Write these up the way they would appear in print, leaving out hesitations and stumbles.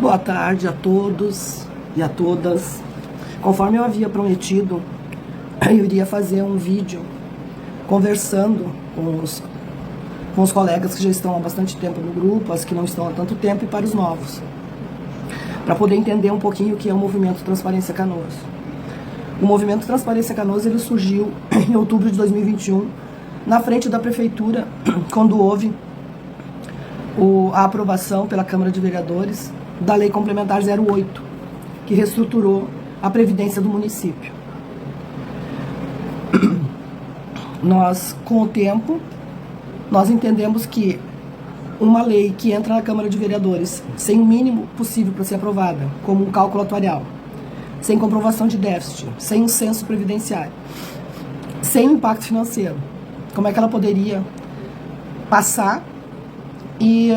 Boa tarde a todos e a todas. Conforme eu havia prometido, eu iria fazer um vídeo conversando com os colegas que já estão há bastante tempo no grupo, as que não estão há tanto tempo e para os novos, para poder entender um pouquinho o que é o Movimento Transparência Canoas. O Movimento Transparência Canoas ele surgiu em outubro de 2021, na frente da Prefeitura, quando houve a aprovação pela Câmara de Vereadores da Lei Complementar 08, que reestruturou a Previdência do município. Nós, com o tempo, nós entendemos que uma lei que entra na Câmara de Vereadores sem o mínimo possível para ser aprovada, como um cálculo atuarial, sem comprovação de déficit, sem um censo previdenciário, sem impacto financeiro, como é que ela poderia passar e,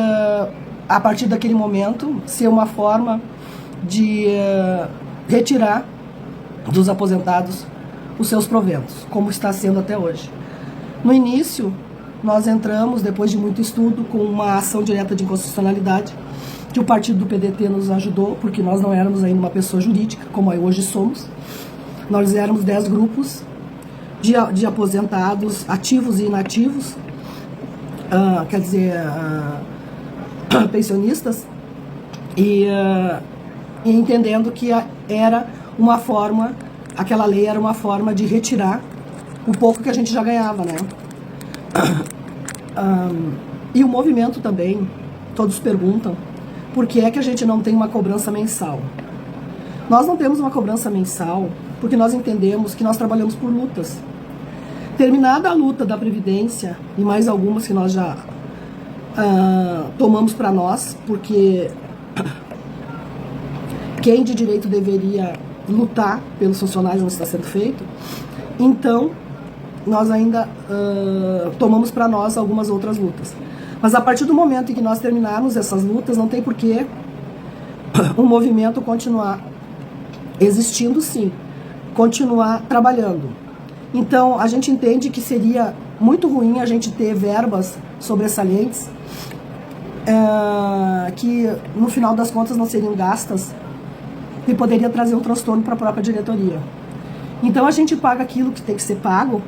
a partir daquele momento, ser uma forma de retirar dos aposentados os seus proventos, como está sendo até hoje. No início, nós entramos, depois de muito estudo, com uma ação direta de inconstitucionalidade, que o partido do PDT nos ajudou, porque nós não éramos ainda uma pessoa jurídica, como hoje somos. Nós éramos 10 grupos de aposentados, ativos e inativos, quer dizer, pensionistas, e entendendo que era uma forma, aquela lei era uma forma de retirar o pouco que a gente já ganhava, né? E o movimento também, todos perguntam, por que é que a gente não tem uma cobrança mensal? Nós não temos uma cobrança mensal porque nós entendemos que nós trabalhamos por lutas. Terminada a luta da Previdência, e mais algumas que nós já tomamos para nós, porque quem de direito deveria lutar pelos funcionários não está sendo feito, então nós ainda tomamos para nós algumas outras lutas. Mas a partir do momento em que nós terminarmos essas lutas, não tem porquê o movimento continuar existindo, sim, continuar trabalhando. Então, a gente entende que seria muito ruim a gente ter verbas sobressalentes que, no final das contas, não seriam gastas e poderia trazer um transtorno para a própria diretoria. Então, a gente paga aquilo que tem que ser pago,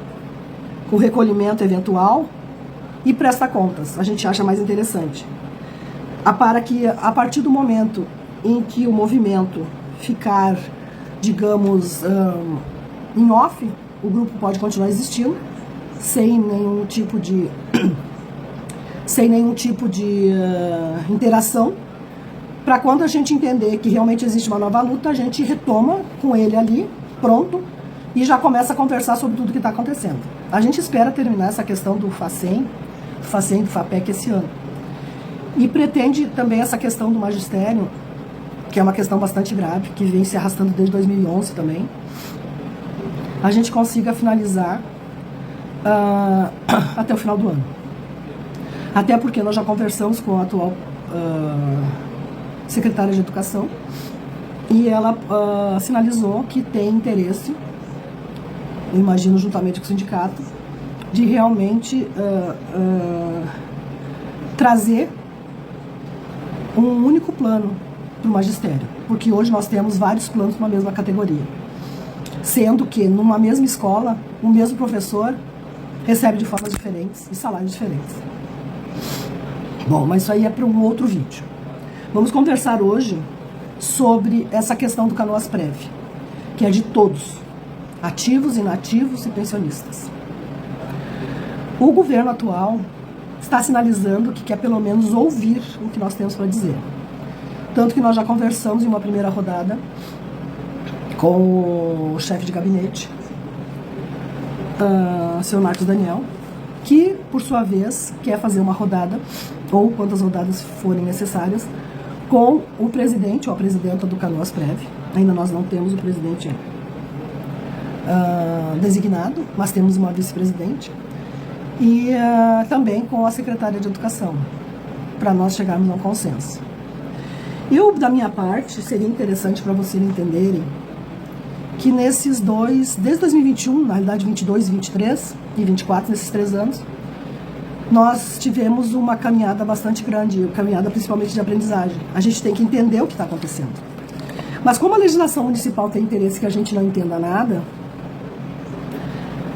com recolhimento eventual, e presta contas. A gente acha mais interessante. Para que, a partir do momento em que o movimento ficar, digamos, em off, o grupo pode continuar existindo, sem nenhum tipo de interação, para quando a gente entender que realmente existe uma nova luta, a gente retoma com ele ali, pronto, e já começa a conversar sobre tudo que está acontecendo. A gente espera terminar essa questão do FACEM, do FAPEC esse ano. E pretende também essa questão do magistério, que é uma questão bastante grave, que vem se arrastando desde 2011 também, a gente consiga finalizar até o final do ano. Até porque nós já conversamos com a atual secretária de Educação e ela sinalizou que tem interesse, eu imagino juntamente com o sindicato, de realmente trazer um único plano para o magistério, porque hoje nós temos vários planos numa mesma categoria, sendo que numa mesma escola, o mesmo professor recebe de formas diferentes e salários diferentes. Bom, mas isso aí é para um outro vídeo. Vamos conversar hoje sobre essa questão do Canoas Prev, que é de todos, ativos, inativos e pensionistas. O governo atual está sinalizando que quer pelo menos ouvir o que nós temos para dizer. Tanto que nós já conversamos em uma primeira rodada com o chefe de gabinete, seu Marcos Daniel, que, por sua vez, quer fazer uma rodada, ou quantas rodadas forem necessárias, com o presidente ou a presidenta do Canoas Prev. Ainda nós não temos o presidente designado, mas temos uma vice-presidente, e também com a secretária de Educação, para nós chegarmos a um consenso. Eu, da minha parte, seria interessante para vocês entenderem que nesses dois, desde 2021, na realidade 22, 23 e 24, nesses 3 anos, nós tivemos uma caminhada bastante grande, caminhada principalmente de aprendizagem. A gente tem que entender o que está acontecendo. Mas como a legislação municipal tem interesse que a gente não entenda nada,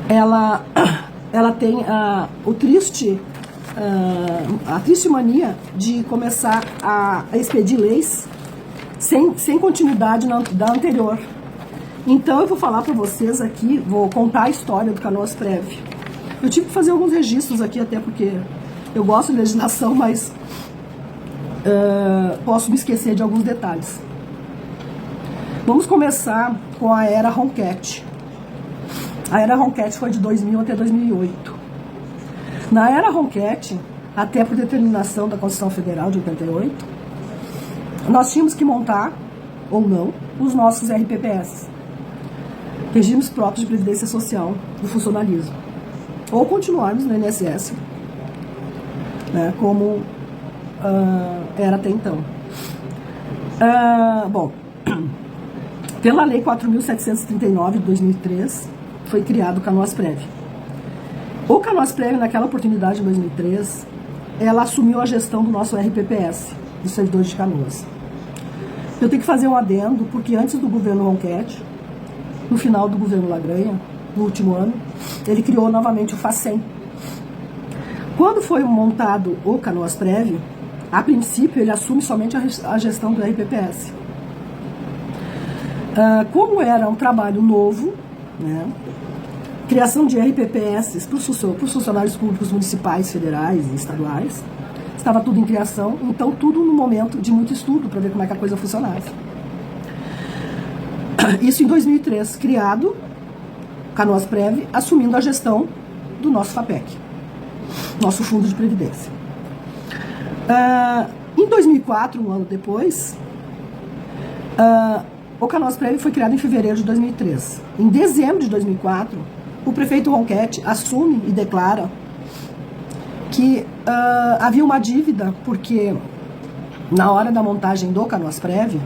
ela tem a triste mania de começar a expedir leis sem continuidade da anterior. Então eu vou falar para vocês aqui, vou contar a história do Canoasprev. Eu tive que fazer alguns registros aqui, até porque eu gosto de legislação, mas posso me esquecer de alguns detalhes. Vamos começar com a era Ronchetti. A era Ronchetti foi de 2000 até 2008. Na era Ronchetti, até por determinação da Constituição Federal de 88, nós tínhamos que montar, ou não, os nossos RPPS, regimes próprios de previdência social do funcionalismo, ou continuarmos no INSS, né, como era até então. Bom, pela Lei 4.739 de 2003, foi criado o Canoasprev. O Canoasprev, naquela oportunidade, em 2003, ela assumiu a gestão do nosso RPPS, dos servidores de Canoas. Eu tenho que fazer um adendo, porque antes do governo Ronchetti, no final do governo Lagranha, no último ano, ele criou novamente o FACEM. Quando foi montado o Canoasprev, a princípio ele assume somente a gestão do RPPS. Como era um trabalho novo, né, criação de RPPS para os funcionários públicos municipais, federais e estaduais, estava tudo em criação, então tudo no momento de muito estudo para ver como é que a coisa funcionava. Isso em 2003, criado Canoasprev, assumindo a gestão do nosso FAPEC, nosso Fundo de Previdência. Em 2004, um ano depois, o Canoasprev foi criado em fevereiro de 2003. Em dezembro de 2004, o prefeito Ronchetti assume e declara que havia uma dívida, porque na hora da montagem do Canoasprev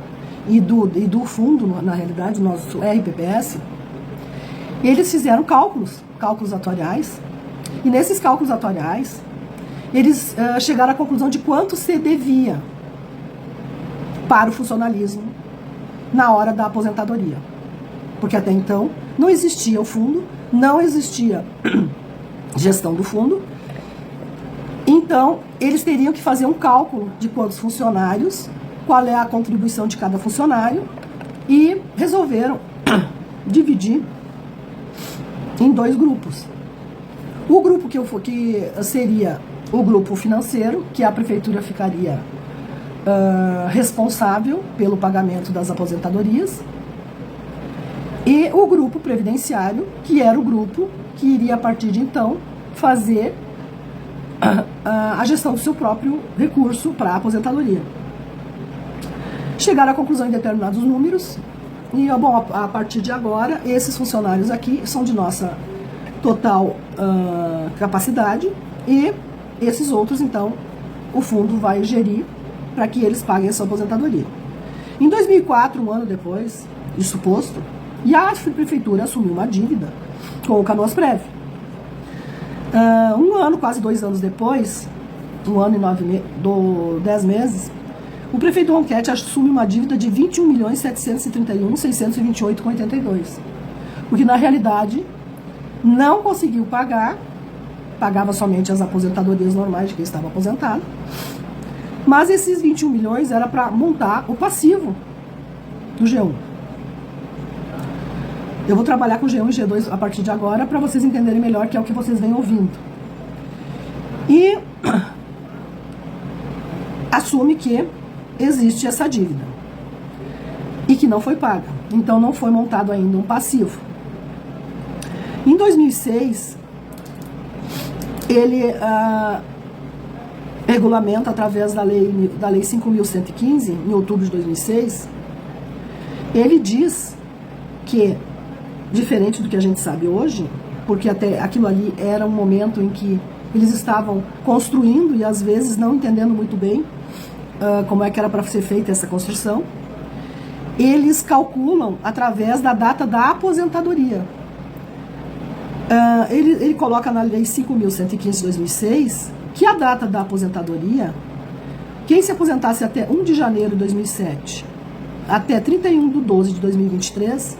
e do fundo, na realidade, nosso RPPS, eles fizeram cálculos atuariais, e nesses cálculos atuariais, eles chegaram à conclusão de quanto se devia para o funcionalismo na hora da aposentadoria. Porque até então não existia o fundo, não existia gestão do fundo, então eles teriam que fazer um cálculo de quantos funcionários, qual é a contribuição de cada funcionário, e resolveram dividir em dois grupos. O grupo que seria o grupo financeiro, que a prefeitura ficaria responsável pelo pagamento das aposentadorias, e o grupo previdenciário, que era o grupo que iria, a partir de então, fazer a gestão do seu próprio recurso para a aposentadoria. Chegaram à conclusão em determinados números, e, bom, a partir de agora, esses funcionários aqui são de nossa total capacidade, e esses outros, então, o fundo vai gerir para que eles paguem a sua aposentadoria. Em 2004, um ano depois, isso posto, e a prefeitura assumiu uma dívida com o Canoasprev. Um ano, quase 2 anos depois, 1 ano e 10 meses, o prefeito Ronchetti assume uma dívida de 21.731.628,82. Porque, na realidade, não conseguiu pagar, pagava somente as aposentadorias normais de quem estava aposentado, mas esses 21 milhões era para montar o passivo do G1. Eu vou trabalhar com G1 e G2 a partir de agora para vocês entenderem melhor, que é o que vocês vêm ouvindo. E assume que existe essa dívida e que não foi paga. Então não foi montado ainda um passivo. Em 2006, ele regulamenta, através da lei 5.115, em outubro de 2006, ele diz que, diferente do que a gente sabe hoje, porque até aquilo ali era um momento em que eles estavam construindo e às vezes não entendendo muito bem como é que era para ser feita essa construção, eles calculam através da data da aposentadoria. Ele coloca na lei 5.115 de 2006 que a data da aposentadoria, quem se aposentasse até 1 de janeiro de 2007 até 31 de 12 de 2023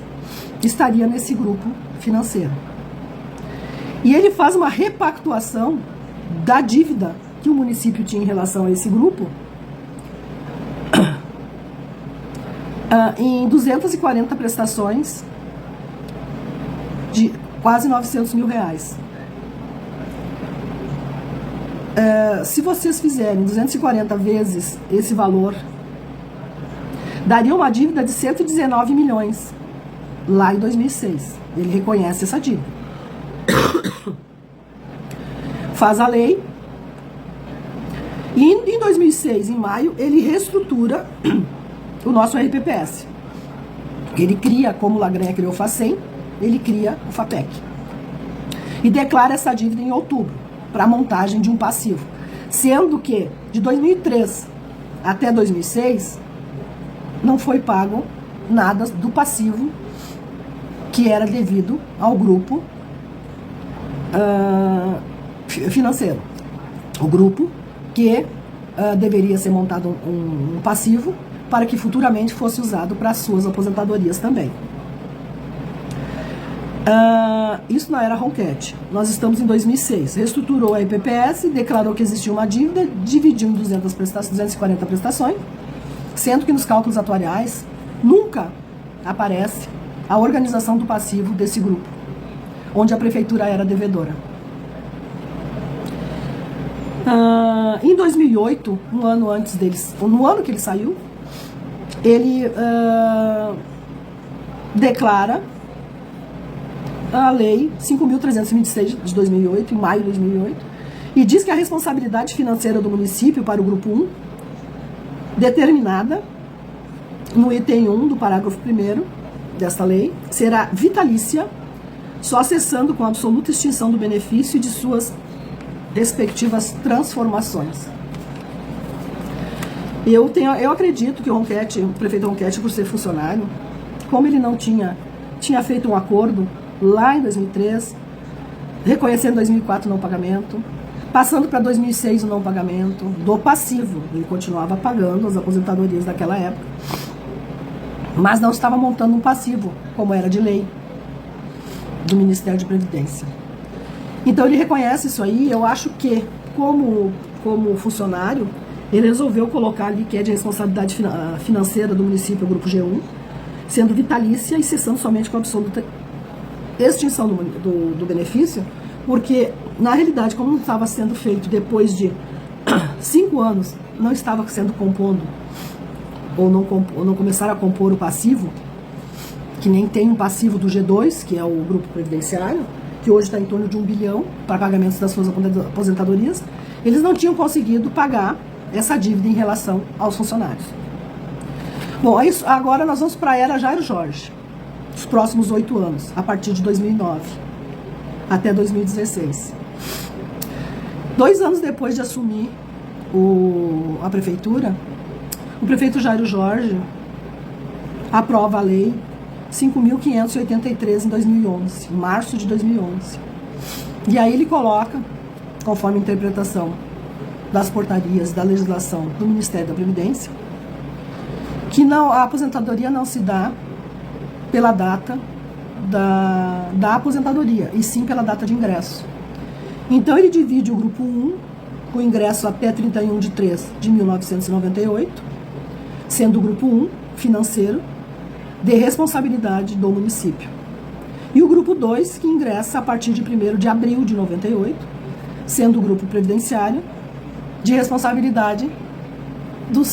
estaria nesse grupo financeiro. E ele faz uma repactuação da dívida que o município tinha em relação a esse grupo em 240 prestações de quase 900 mil reais. Se vocês fizerem 240 vezes esse valor, daria uma dívida de 119 milhões lá em 2006. Ele reconhece essa dívida. Faz a lei. E em 2006, em maio, ele reestrutura o nosso RPPS. Ele cria, como o Lagranha criou o FACEM, ele cria o FAPEC. E declara essa dívida em outubro, para a montagem de um passivo. Sendo que, de 2003 até 2006, não foi pago nada do passivo que era devido ao grupo financeiro. O grupo que deveria ser montado um passivo para que futuramente fosse usado para as suas aposentadorias também. Isso na era Ronchetti. Nós estamos em 2006. Reestruturou a IPPS, declarou que existia uma dívida, dividiu em 240 prestações, sendo que nos cálculos atuariais nunca aparece a organização do passivo desse grupo, onde a prefeitura era devedora. Em 2008, um ano antes deles, no ano que ele saiu, ele declara a lei 5.326 de 2008, em maio de 2008, e diz que a responsabilidade financeira do município para o grupo 1, determinada no item 1 do parágrafo 1º desta lei, será vitalícia, só cessando com a absoluta extinção do benefício e de suas respectivas transformações. Eu acredito que o prefeito Ronchetti, por ser funcionário, como ele não tinha feito um acordo lá em 2003, reconhecendo em 2004 o não pagamento, passando para 2006 o não pagamento do passivo, ele continuava pagando as aposentadorias daquela época, mas não estava montando um passivo, como era de lei do Ministério de Previdência. Então ele reconhece isso aí. Eu acho que, como funcionário, ele resolveu colocar ali que é de responsabilidade financeira do município, o grupo G1, sendo vitalícia e cessando somente com a absoluta extinção do benefício, porque, na realidade, como não estava sendo feito depois de 5 anos, não estava sendo compondo, ou não começaram a compor o passivo, que nem tem um passivo do G2, que é o grupo previdenciário, que hoje está em torno de 1 bilhão para pagamentos das suas aposentadorias, eles não tinham conseguido pagar essa dívida em relação aos funcionários. Bom, agora nós vamos para a era Jairo Jorge, os próximos 8 anos, a partir de 2009 até 2016. 2 anos depois de assumir a prefeitura, o prefeito Jairo Jorge aprova a lei 5.583 em 2011, em março de 2011. E aí ele coloca, conforme a interpretação das portarias da legislação do Ministério da Previdência, que a aposentadoria não se dá pela data da aposentadoria, e sim pela data de ingresso. Então ele divide o grupo 1, com ingresso até 31 de 3 de 1998, sendo o grupo 1 financeiro, de responsabilidade do município. E o grupo 2, que ingressa a partir de 1º de abril de 98, sendo o grupo previdenciário, de responsabilidade do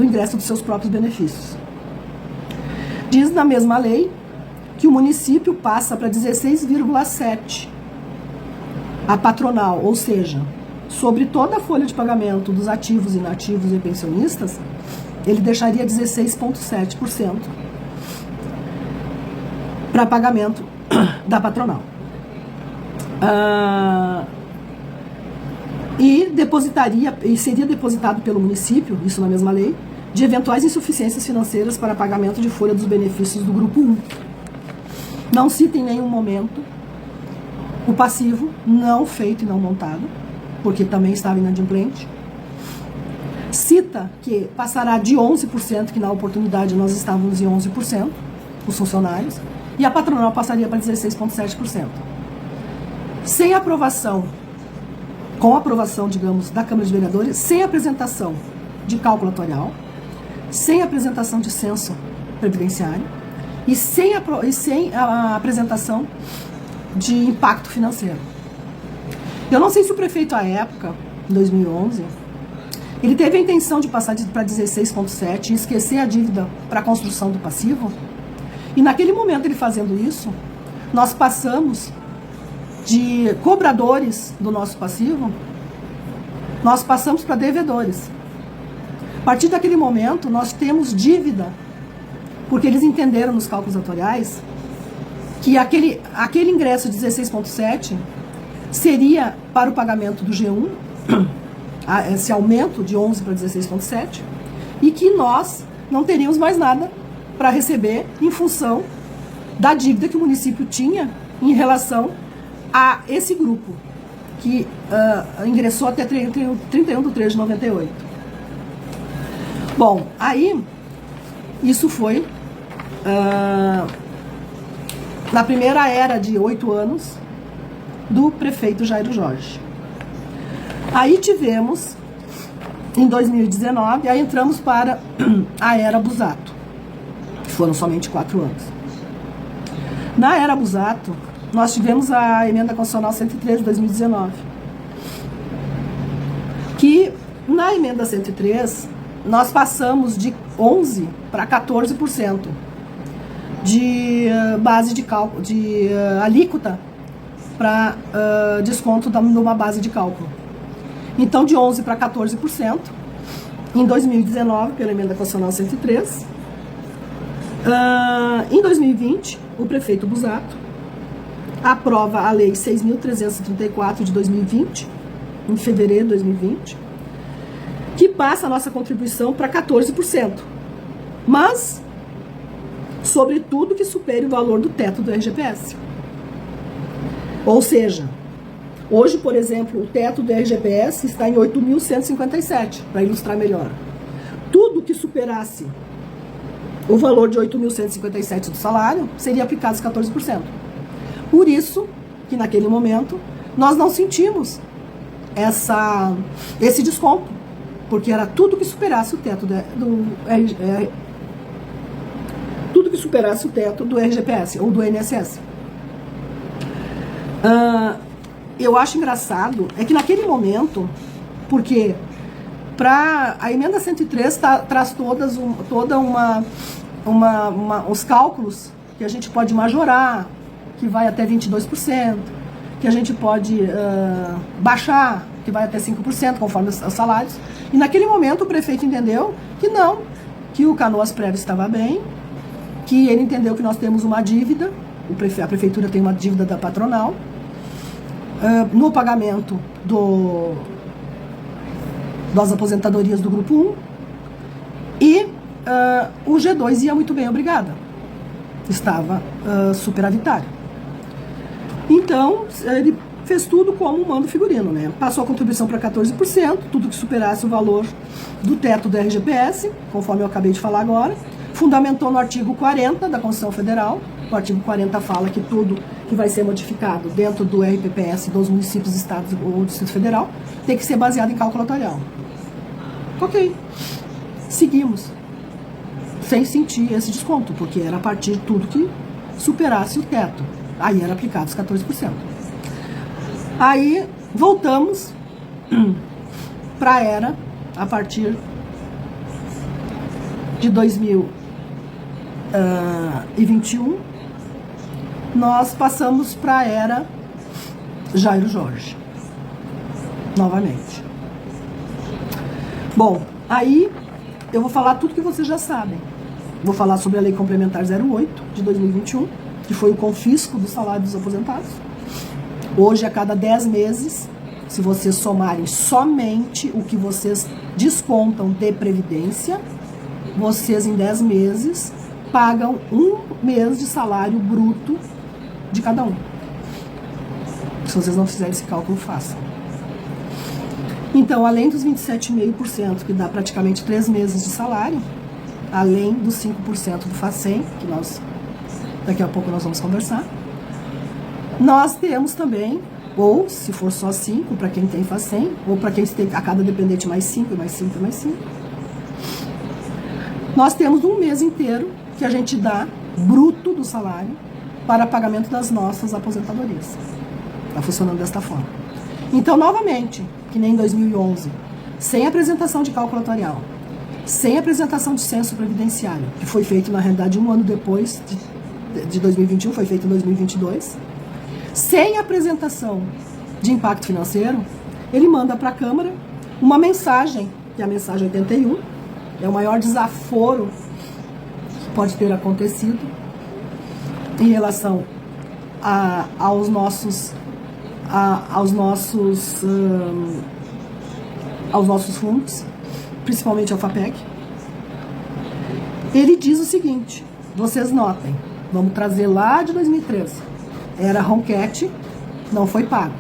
ingresso dos seus próprios benefícios. Diz na mesma lei que o município passa para 16,7 a patronal, ou seja, sobre toda a folha de pagamento dos ativos, inativos e pensionistas, ele deixaria 16,7% para pagamento da patronal. E seria depositado pelo município, isso na mesma lei, de eventuais insuficiências financeiras para pagamento de folha dos benefícios do grupo 1. Não cita em nenhum momento o passivo não feito e não montado, porque também estava inadimplente. Cita que passará de 11%, que na oportunidade nós estávamos em 11%, os funcionários, e a patronal passaria para 16,7%. Sem aprovação, com aprovação, digamos, da Câmara de Vereadores, sem apresentação de cálculo atuarial, sem apresentação de censo previdenciário e sem a apresentação de impacto financeiro. Eu não sei se o prefeito, à época, em 2011, ele teve a intenção de passar para 16,7 e esquecer a dívida para a construção do passivo. E naquele momento, ele fazendo isso, nós passamos de cobradores do nosso passivo, nós passamos para devedores. A partir daquele momento, nós temos dívida, porque eles entenderam nos cálculos atuariais que aquele ingresso de 16,7 seria para o pagamento do G1, esse aumento de 11 para 16,7, e que nós não teríamos mais nada para receber em função da dívida que o município tinha em relação a esse grupo, que ingressou até 31/3/98. Bom, aí, isso foi na primeira era de 8 anos do prefeito Jairo Jorge. Aí tivemos, em 2019, aí entramos para a era Busato, que foram somente 4 anos. Na era Busato, nós tivemos a Emenda Constitucional 103 de 2019, que na Emenda 103, nós passamos de 11% para 14% de base de cálculo, de alíquota para desconto numa base de cálculo. Então, de 11% para 14%, em 2019, pela Emenda Constitucional 103. Em 2020, o prefeito Busato aprova a Lei 6.334 de 2020, em fevereiro de 2020, que passa a nossa contribuição para 14%, mas, sobretudo, que supere o valor do teto do RGPS. Ou seja, hoje, por exemplo, o teto do RGPS está em 8.157, para ilustrar melhor. Tudo que superasse o valor de 8.157 do salário seria aplicado os 14%. Por isso que, naquele momento, nós não sentimos esse desconto, porque era tudo que superasse o teto tudo que superasse o teto do RGPS ou do INSS. Eu acho engraçado é que naquele momento, porque para a Emenda 103 traz toda os cálculos que a gente pode majorar, que vai até 22%, que a gente pode baixar, que vai até 5%, conforme os salários. E naquele momento o prefeito entendeu que não, que o Canoas Prévio estava bem, que ele entendeu que nós temos uma dívida, a prefeitura tem uma dívida da patronal, no pagamento das aposentadorias do Grupo 1, e o G2 ia muito bem, obrigada. Estava superavitário. Então, ele fez tudo como um mando figurino, né? Passou a contribuição para 14%, tudo que superasse o valor do teto do RGPS, conforme eu acabei de falar agora. Fundamentou no artigo 40 da Constituição Federal. O artigo 40 fala que tudo que vai ser modificado dentro do RPPS dos municípios, estados ou do Distrito Federal tem que ser baseado em cálculo atuarial. Ok. Seguimos. Sem sentir esse desconto, porque era a partir de tudo que superasse o teto. Aí era aplicado os 14%. Aí voltamos para a era, a partir de 2021, nós passamos para a era Jairo Jorge, novamente. Bom, aí eu vou falar tudo que vocês já sabem. Vou falar sobre a Lei Complementar 08 de 2021, que foi o confisco do salário dos aposentados. Hoje, a cada 10 meses, se vocês somarem somente o que vocês descontam de previdência, vocês em 10 meses pagam 1 mês de salário bruto de cada um. Se vocês não fizerem esse cálculo, façam. Então, além dos 27,5%, que dá praticamente 3 meses de salário, além dos 5% do FACEN, que daqui a pouco nós vamos conversar, nós temos também, ou se for só 5 para quem tem FACEN, ou para quem tem a cada dependente mais 5, mais 5, mais 5, nós temos um mês inteiro que a gente dá bruto do salário para pagamento das nossas aposentadorias. Está funcionando desta forma. Então, novamente, que nem em 2011, sem apresentação de cálculo atuarial, sem apresentação de censo previdenciário, que foi feito, na realidade, um ano depois de 2021, foi feito em 2022, sem apresentação de impacto financeiro, ele manda para a Câmara uma mensagem, que é a mensagem 81, é o maior desaforo que pode ter acontecido em relação aos nossos fundos, principalmente ao FAPEC. Ele diz o seguinte, vocês notem, vamos trazer lá de 2013, era ronquete, não foi pago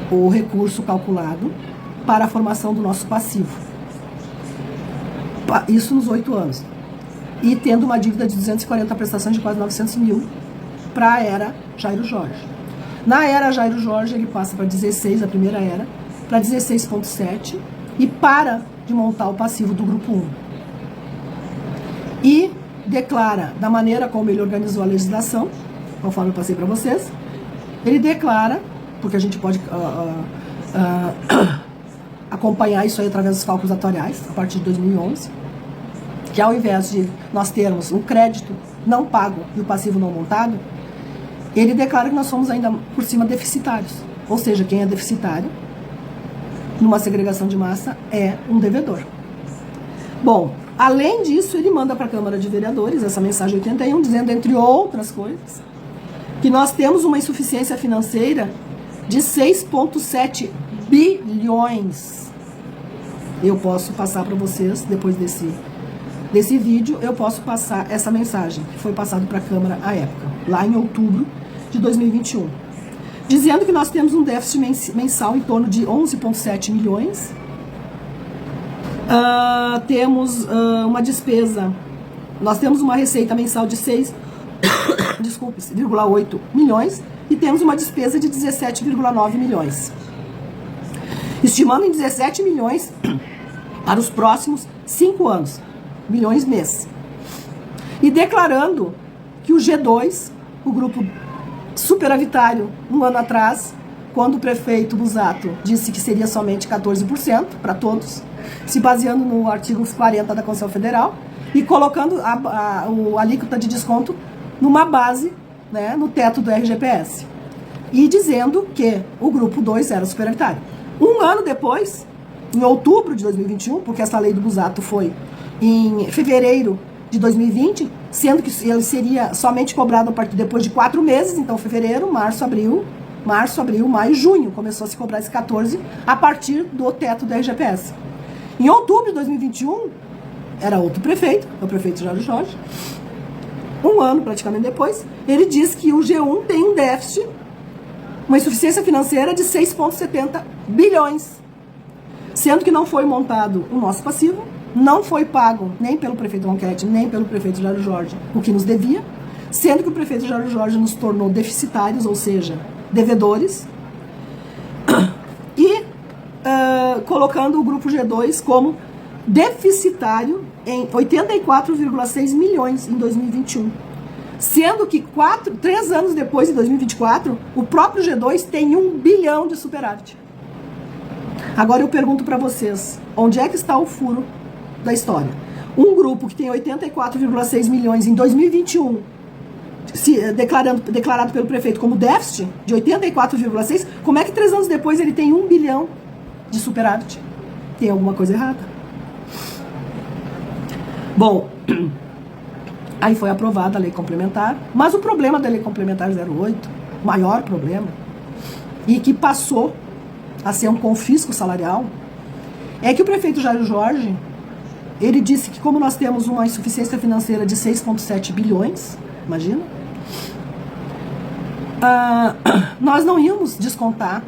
o recurso calculado para a formação do nosso passivo. Isso nos 8 anos. E tendo uma dívida de 240 prestações de quase 900 mil para a era Jairo Jorge. Na era Jairo Jorge, ele passa para 16, a primeira era, para 16,7 e para de montar o passivo do grupo 1. E declara, da maneira como ele organizou a legislação, conforme eu passei para vocês, ele declara, porque a gente pode acompanhar isso aí através dos cálculos atuariais, a partir de 2011, que ao invés de nós termos um crédito não pago e o passivo não montado, ele declara que nós somos ainda por cima deficitários. Ou seja, quem é deficitário numa segregação de massa é um devedor. Bom, além disso, ele manda para a Câmara de Vereadores essa mensagem 81, dizendo, entre outras coisas, que nós temos uma insuficiência financeira de 6,7 bilhões. Eu posso passar para vocês, depois desse vídeo, eu posso passar essa mensagem, que foi passado para a Câmara à época, lá em outubro de 2021, dizendo que nós temos um déficit mensal em torno de 11,7 milhões, temos uma despesa, nós temos uma receita mensal de 6,8 milhões e temos uma despesa de 17,9 milhões. Estimando em 17 milhões para os próximos 5 anos, milhões mês. E declarando que o G2, o grupo superavitário, um ano atrás, quando o prefeito Busato disse que seria somente 14% para todos, se baseando no artigo 40 da Constituição Federal e colocando a alíquota de desconto numa base, né, no teto do RGPS. E dizendo que o grupo 2 era superavitário. Um ano depois, em outubro de 2021, porque essa lei do Busato foi em fevereiro de 2020, sendo que ele seria somente cobrado a partir depois de 4 meses, então fevereiro, março, abril, maio, junho, começou a se cobrar esse 14 a partir do teto do RGPS. Em outubro de 2021, era outro prefeito, o prefeito Jairo Jorge, um ano praticamente depois, ele diz que o G1 tem um déficit, uma insuficiência financeira de 6,70 bilhões, sendo que não foi montado o nosso passivo, não foi pago nem pelo prefeito Ronquete, nem pelo prefeito Jairo Jorge o que nos devia, sendo que o prefeito Jairo Jorge nos tornou deficitários, ou seja, devedores, e colocando o grupo G2 como deficitário em 84,6 milhões em 2021. Sendo que 3 anos depois, em 2024, o próprio G2 tem 1 bilhão de superávit. Agora eu pergunto para vocês, onde é que está o furo da história? Um grupo que tem 84,6 milhões em 2021, declarado pelo prefeito como déficit de 84,6, como é que 3 anos depois ele tem 1 bilhão de superávit? Tem alguma coisa errada. Bom, aí foi aprovada a lei complementar, mas o problema da lei complementar 08, o maior problema, e que passou a ser um confisco salarial, é que o prefeito Jairo Jorge, ele disse que como nós temos uma insuficiência financeira de 6,7 bilhões, imagina, nós não íamos descontar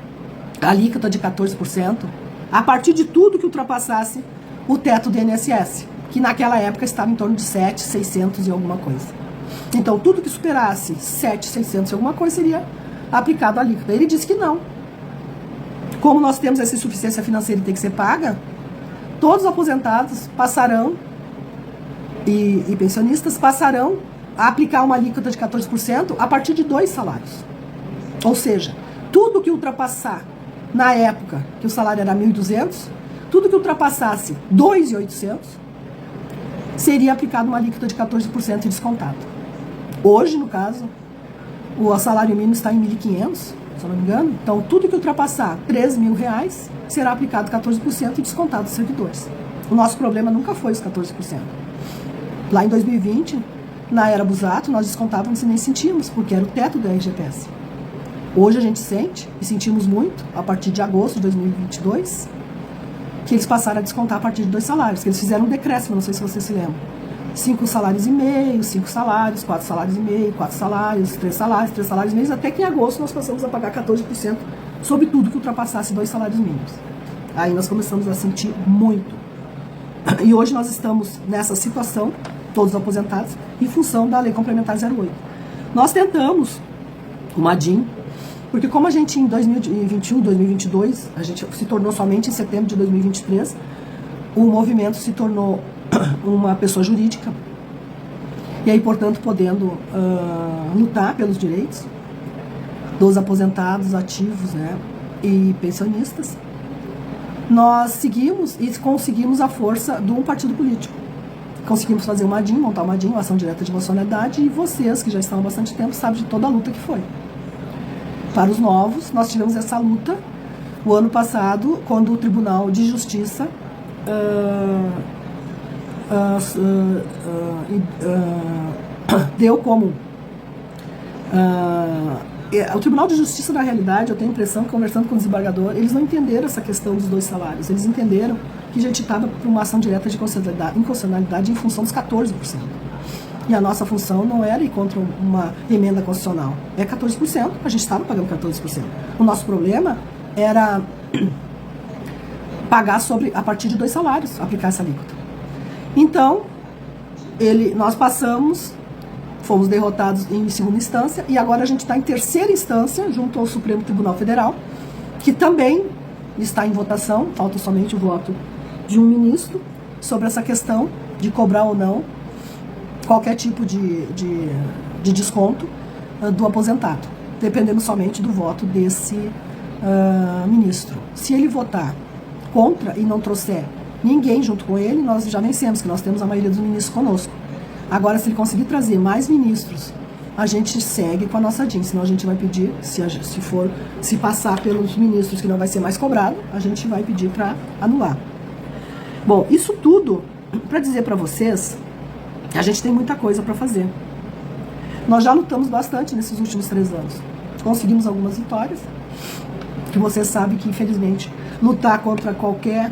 a alíquota de 14% a partir de tudo que ultrapassasse o teto do INSS, que naquela época estava em torno de 7.600 e alguma coisa. Então, tudo que superasse 7.600 e alguma coisa seria aplicado a alíquota. Ele disse que não. Como nós temos essa insuficiência financeira e tem que ser paga, todos os aposentados passarão e pensionistas passarão a aplicar uma alíquota de 14% a partir de 2 salários. Ou seja, tudo que ultrapassar, na época que o salário era 1.200, tudo que ultrapassasse 2.800, seria aplicado uma alíquota de 14% descontado. Hoje, no caso, o salário mínimo está em 1.500, se eu não me engano. Então, tudo que ultrapassar R$3.000 será aplicado 14% e descontado dos servidores. O nosso problema nunca foi os 14%. Lá em 2020, na era Busato, nós descontávamos e nem sentíamos, porque era o teto da RGPS. Hoje a gente sente, e sentimos muito, a partir de agosto de 2022, que eles passaram a descontar a partir de 2 salários, que eles fizeram um decréscimo, não sei se você se lembra. 5 salários e meio, 5 salários, 4 salários e meio, 4 salários, 3 salários e meio, até que em agosto nós passamos a pagar 14% sobre tudo que ultrapassasse 2 salários mínimos. Aí nós começamos a sentir muito. E hoje nós estamos nessa situação, todos aposentados, em função da Lei Complementar 08. Nós tentamos uma DIN, porque como a gente em 2021, 2022, a gente se tornou somente em setembro de 2023, o movimento se tornou uma pessoa jurídica, e aí, portanto, podendo lutar pelos direitos dos aposentados, ativos, né, e pensionistas, nós seguimos e conseguimos a força de um partido político. Conseguimos fazer uma DIN, montar uma DIN, uma ação direta de inconstitucionalidade, e vocês, que já estão há bastante tempo, sabem de toda a luta que foi. Para os novos, nós tivemos essa luta o ano passado, quando o Tribunal de Justiça deu como... o Tribunal de Justiça, na realidade, eu tenho a impressão que, conversando com o desembargador, eles não entenderam essa questão dos 2 salários. Eles entenderam que a gente estava por uma ação direta de inconstitucionalidade em função dos 14%. E a nossa função não era ir contra uma emenda constitucional. É 14%, a gente estava pagando 14%. O nosso problema era pagar a partir de 2 salários, aplicar essa alíquota. Então, nós passamos, fomos derrotados em segunda instância, e agora a gente está em terceira instância, junto ao Supremo Tribunal Federal, que também está em votação, falta somente o voto de um ministro sobre essa questão de cobrar ou não qualquer tipo de desconto do aposentado. Dependendo somente do voto desse ministro. Se ele votar contra e não trouxer ninguém junto com ele, nós já vencemos, que nós temos a maioria dos ministros conosco. Agora, se ele conseguir trazer mais ministros, a gente segue com a nossa DIN, senão a gente vai pedir, se passar pelos ministros que não vai ser mais cobrado, a gente vai pedir para anular. Bom, isso tudo para dizer para vocês que a gente tem muita coisa para fazer. Nós já lutamos bastante nesses últimos 3 anos. Conseguimos algumas vitórias, que vocês sabem que, infelizmente, lutar contra qualquer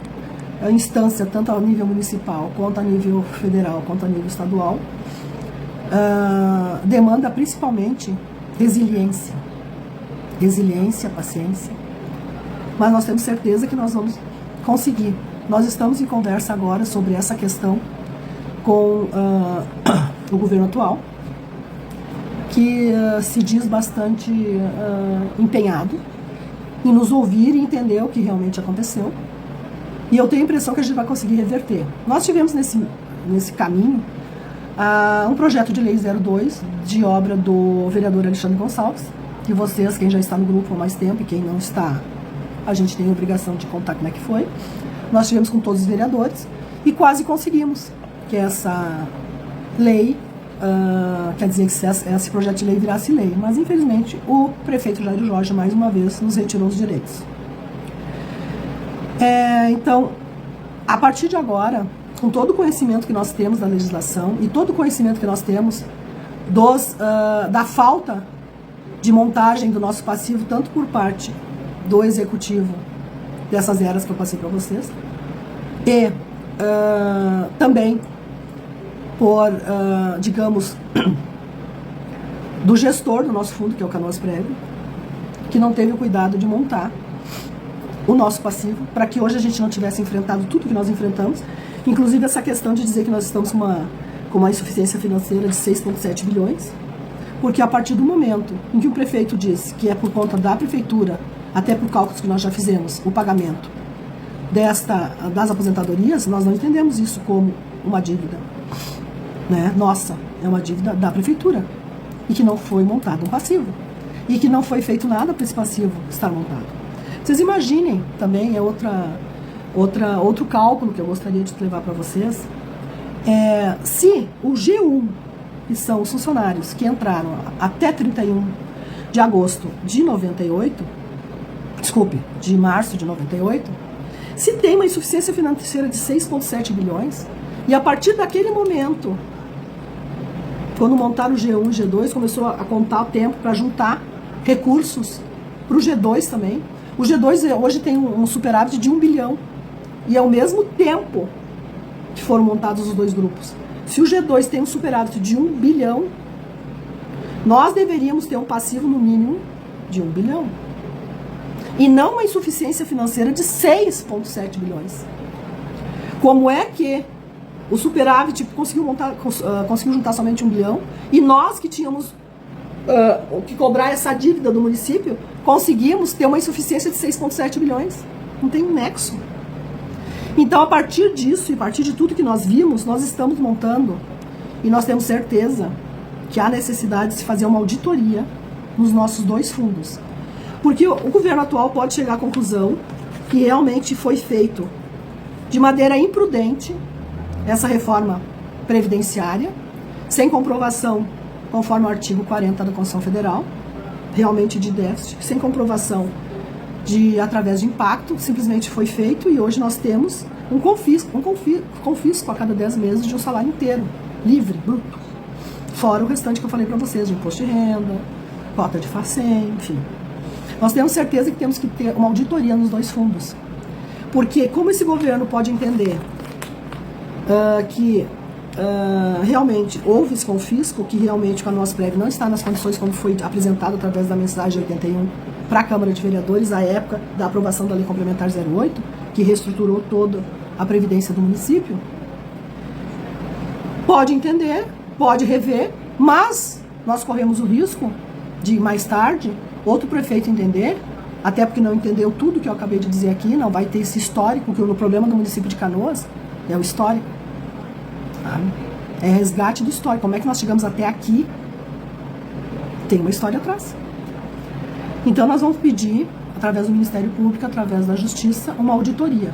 instância, tanto a nível municipal, quanto a nível federal, quanto a nível estadual, demanda principalmente resiliência. Resiliência, paciência. Mas nós temos certeza que nós vamos conseguir. Nós estamos em conversa agora sobre essa questão com o governo atual, que se diz bastante empenhado em nos ouvir e entender o que realmente aconteceu. E eu tenho a impressão que a gente vai conseguir reverter. Nós tivemos nesse caminho um projeto de lei 02, de obra do vereador Alexandre Gonçalves, que vocês, quem já está no grupo há mais tempo e quem não está, a gente tem a obrigação de contar como é que foi. Nós tivemos com todos os vereadores e quase conseguimos que essa lei, quer dizer, que esse projeto de lei virasse lei. Mas, infelizmente, o prefeito Jair Jorge, mais uma vez, nos retirou os direitos. Então, a partir de agora, com todo o conhecimento que nós temos da legislação e todo o conhecimento que nós temos da falta de montagem do nosso passivo, tanto por parte do executivo, dessas eras que eu passei para vocês, e também por, digamos, do gestor do nosso fundo, que é o Canoas Prévio, que não teve o cuidado de montar o nosso passivo, para que hoje a gente não tivesse enfrentado tudo que nós enfrentamos, inclusive essa questão de dizer que nós estamos com uma insuficiência financeira de 6,7 bilhões, porque a partir do momento em que o prefeito disse que é por conta da prefeitura, até por cálculos que nós já fizemos, o pagamento das aposentadorias, nós não entendemos isso como uma dívida, né? Nossa, é uma dívida da prefeitura, e que não foi montado um passivo, e que não foi feito nada para esse passivo estar montado. Vocês imaginem, também é outro cálculo que eu gostaria de levar para vocês, se o G1, que são os funcionários que entraram até 31 de agosto de 98, de março de 98, se tem uma insuficiência financeira de 6,7 bilhões, e a partir daquele momento, quando montaram o G1 e G2, começou a contar o tempo para juntar recursos para o G2 também. O G2 hoje tem um superávit de 1 bilhão, e é o mesmo tempo que foram montados os dois grupos. Se o G2 tem um superávit de 1 bilhão, nós deveríamos ter um passivo no mínimo de 1 bilhão. E não uma insuficiência financeira de 6,7 bilhões. Como é que o superávit conseguiu juntar somente 1 bilhão, e nós que tínhamos que cobrar essa dívida do município, conseguimos ter uma insuficiência de 6,7 bilhões? Não tem um nexo. Então, a partir disso e a partir de tudo que nós vimos, nós estamos montando, e nós temos certeza que há necessidade de se fazer uma auditoria nos nossos dois fundos. Porque o governo atual pode chegar à conclusão que realmente foi feito de maneira imprudente essa reforma previdenciária, sem comprovação, conforme o artigo 40 da Constituição Federal, realmente de déficit, sem comprovação através de impacto, simplesmente foi feito, e hoje nós temos um confisco a cada 10 meses de um salário inteiro, livre, bruto. Fora o restante que eu falei para vocês, de imposto de renda, cota de FACEN, enfim. Nós temos certeza que temos que ter uma auditoria nos dois fundos. Porque como esse governo pode entender que realmente houve esse confisco, que realmente a Canoas-Prev não está nas condições como foi apresentado através da mensagem 81 para a Câmara de Vereadores, à época da aprovação da Lei Complementar 08, que reestruturou toda a previdência do município, pode entender, pode rever, mas nós corremos o risco de, mais tarde, outro prefeito entender, até porque não entendeu tudo que eu acabei de dizer aqui, não vai ter esse histórico, que o problema do município de Canoas é o histórico. Sabe? É resgate do histórico. Como é que nós chegamos até aqui? Tem uma história atrás. Então nós vamos pedir, através do Ministério Público, através da Justiça, uma auditoria,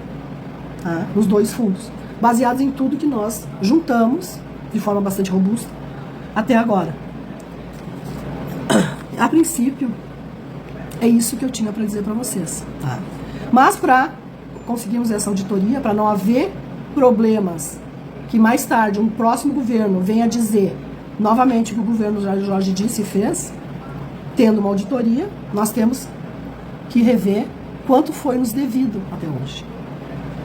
tá? Nos dois fundos, baseados em tudo que nós juntamos de forma bastante robusta até agora. A princípio, é isso que eu tinha para dizer para vocês. Tá? Mas para conseguirmos essa auditoria, para não haver problemas que mais tarde um próximo governo venha dizer novamente o que o governo Jorge disse e fez, tendo uma auditoria, nós temos que rever quanto foi nos devido até hoje.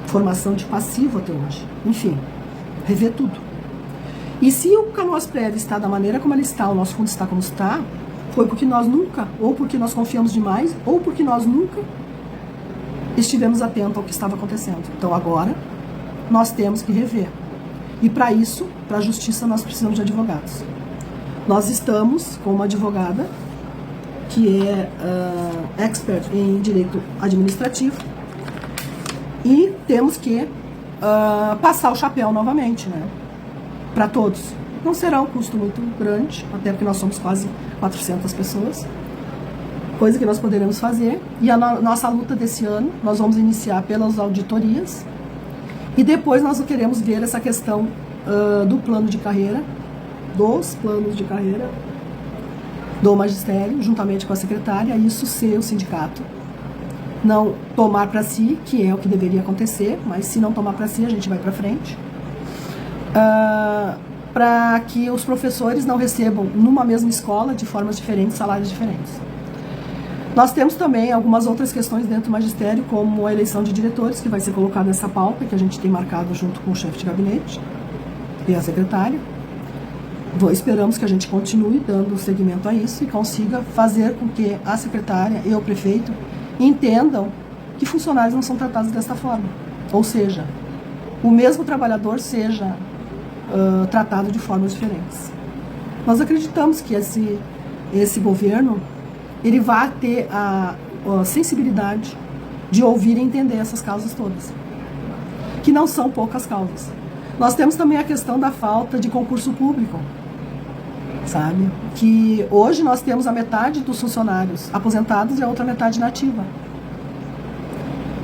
Formação de passivo até hoje. Enfim, rever tudo. E se o Canoas-Prev está da maneira como ele está, o nosso fundo está como está, foi porque nós nunca, ou porque nós confiamos demais, ou porque nós nunca estivemos atentos ao que estava acontecendo. Então agora, nós temos que rever. E para isso, para a justiça, nós precisamos de advogados. Nós estamos com uma advogada que é expert em direito administrativo, e temos que passar o chapéu novamente, né, para todos. Não será um custo muito grande, até porque nós somos quase 400 pessoas, coisa que nós poderemos fazer. E a nossa luta desse ano, nós vamos iniciar pelas auditorias, e depois nós queremos ver essa questão do plano de carreira, dos planos de carreira do magistério, juntamente com a secretária, isso ser o sindicato não tomar para si, que é o que deveria acontecer, mas se não tomar para si, a gente vai para frente, para que os professores não recebam numa mesma escola, de formas diferentes, salários diferentes. Nós temos também algumas outras questões dentro do magistério, como a eleição de diretores, que vai ser colocada nessa pauta, que a gente tem marcado junto com o chefe de gabinete e a secretária. Esperamos que a gente continue dando seguimento a isso e consiga fazer com que a secretária e o prefeito entendam que funcionários não são tratados desta forma. Ou seja, o mesmo trabalhador seja tratado de formas diferentes. Nós acreditamos que esse governo ele vai ter a sensibilidade de ouvir e entender essas causas todas, que não são poucas causas. Nós temos também a questão da falta de concurso público, sabe? Que hoje nós temos a metade dos funcionários aposentados e a outra metade nativa.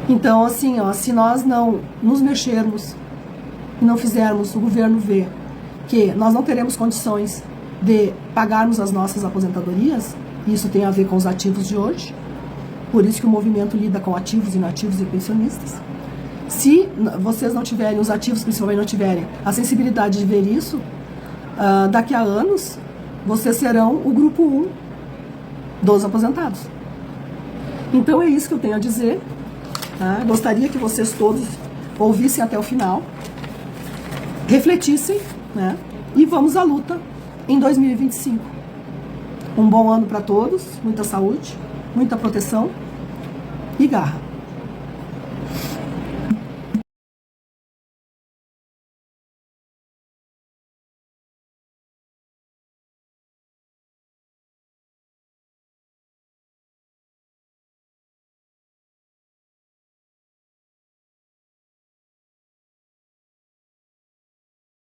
Então, assim, se nós não nos mexermos e não fizermos o governo ver que nós não teremos condições de pagarmos as nossas aposentadorias, isso tem a ver com os ativos de hoje, por isso que o movimento lida com ativos, inativos e pensionistas. Se vocês não tiverem, os ativos principalmente não tiverem a sensibilidade de ver isso, daqui a anos vocês serão o grupo 1 dos aposentados. Então é isso que eu tenho a dizer. Tá? Gostaria que vocês todos ouvissem até o final, refletissem, né? E vamos à luta em 2025. Um bom ano para todos, muita saúde, muita proteção e garra.